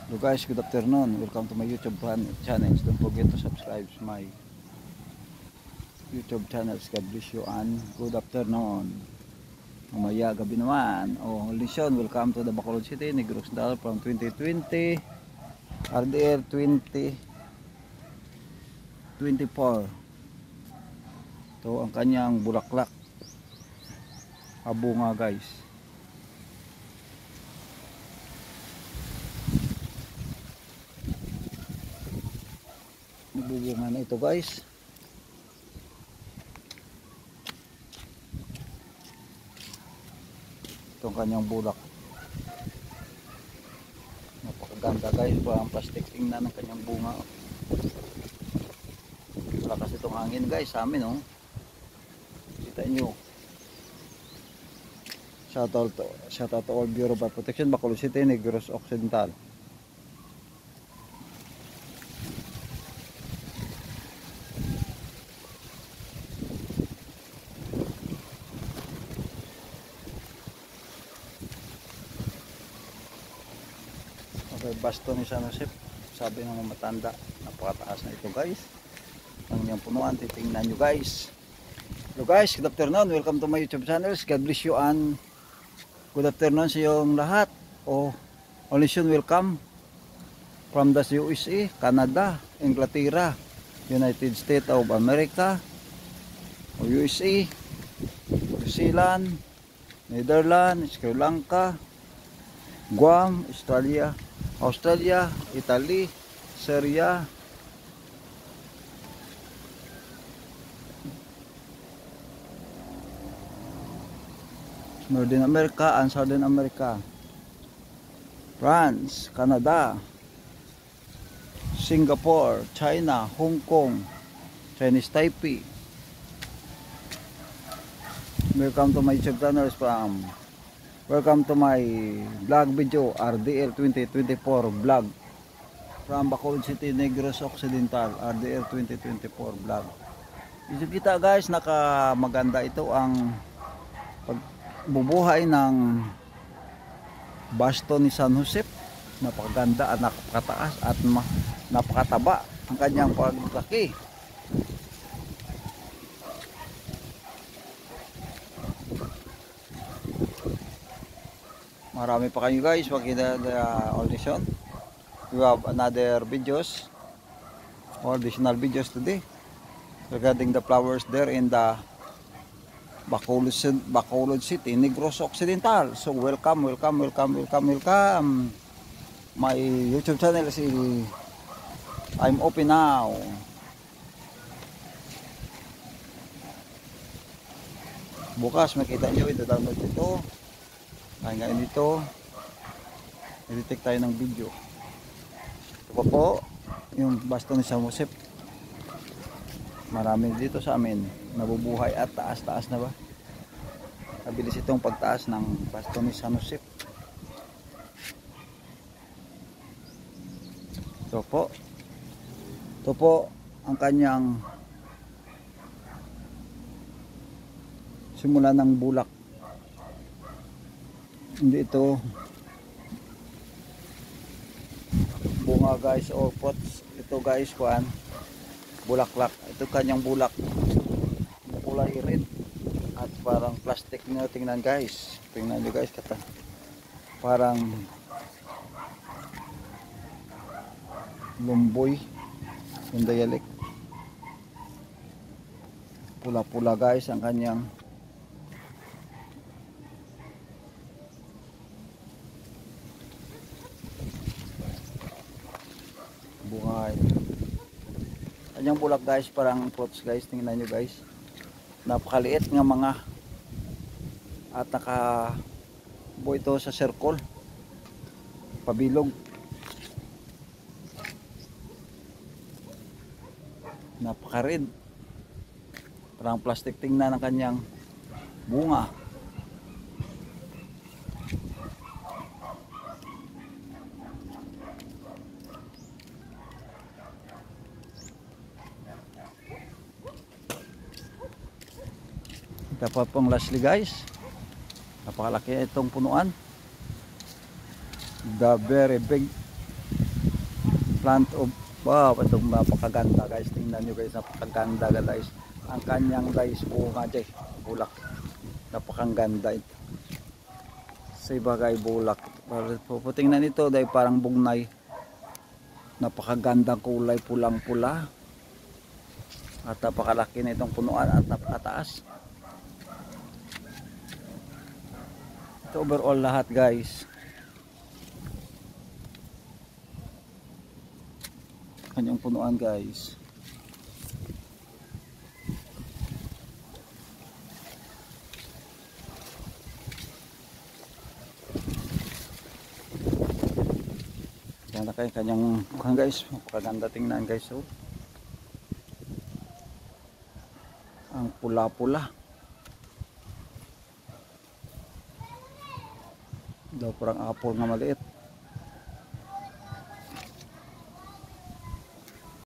Hello guys, good afternoon. Welcome to my YouTube channel. Don't forget to subscribe to my YouTube channel. God bless you and good afternoon. Mamaya gabi naman. Listen, welcome to the Bacolod City, Negros Occidental from 2020 RDR 2024. Ito ang kanyang bulaklak. Abunga guys. Nagbubunga na ito guys. Itong kanyang bulak. Napakaganda guys. Parang plastic tingnan ng kanyang bunga. Malakas itong hangin guys sa amin oh. Kita nyo. Shout out to all Bureau of Protection, Bacolod City, Negros Occidental. Basto ni San Jose, sabi ng mga matanda, napakataas na ito guys. Ang niyang punuan, titingnan nyo guys. Hello guys, good afternoon, welcome to my YouTube channel. God bless you and good afternoon sa iyong lahat. Listen, welcome from the USA, Canada, Inglaterra, United States of America, USA, New Zealand, Netherlands, Sri Lanka, Guam, Australia, Italy, Syria, Northern America and Southern America, France, Canada, Singapore, China, Hong Kong, Chinese Taipei. Welcome to my YouTube channel from welcome to my vlog video RDL 2024 vlog from Bacolod City, Negros Occidental. RDL 2024 vlog. Isip kita guys, maganda ito ang pagbubuhay ng basto ni San Jose. Napakaganda at napakataas at napakataba ang kanyang paglaki. Marami pa kayo guys, wag kita audition. We have another videos or additional videos today regarding the flowers there in the Bacolod City, Negros Occidental. So welcome. My YouTube channel is I'm open now. Bukas makita nyo ito, download ito. Kaya ngayon dito i-detect tayo ng video. Ito po yung basto ni San Jose. Marami dito sa amin nabubuhay at taas na ba. Mabilis itong pagtaas ng basto ni San Jose. Ito po ang kanyang simula ng bulak. Hindi ito bunga guys o pots. Ito guys kuan bulaklak. Ito kanyang bulak, kulay red at parang plastic nyo. Tingnan guys, tingnan nyo guys, parang lumboy yung dialect. Pula-pula guys ang kanyang bunga. Kanyang bulak guys, parang fruits guys. Tingnan nyo guys, napakaliit nga mga at nakabuo ito sa circle, pabilog. Napaka-red, parang plastic. Tingnan ang kanyang bunga. Dapat pong lastly guys, napakalaki itong punuan. The very big Plant of, wow, ito napakaganda guys. Tingnan nyo guys, napakaganda guys. Ang kanyang guys bunga dyan, bulak. Napakaganda ito. Sa iba guys, bulak. Tingnan nito dahil parang bugnay. Napakagandang kulay, pulang pula. At napakalaki na itong punuan at napakataas. Ito overall lahat guys. Kanyang punuan guys. Yan na kayo kanyang bukan guys. Napakaganda tingnan guys. Oh. Ang pula-pula. Daw parang apple nga maliit.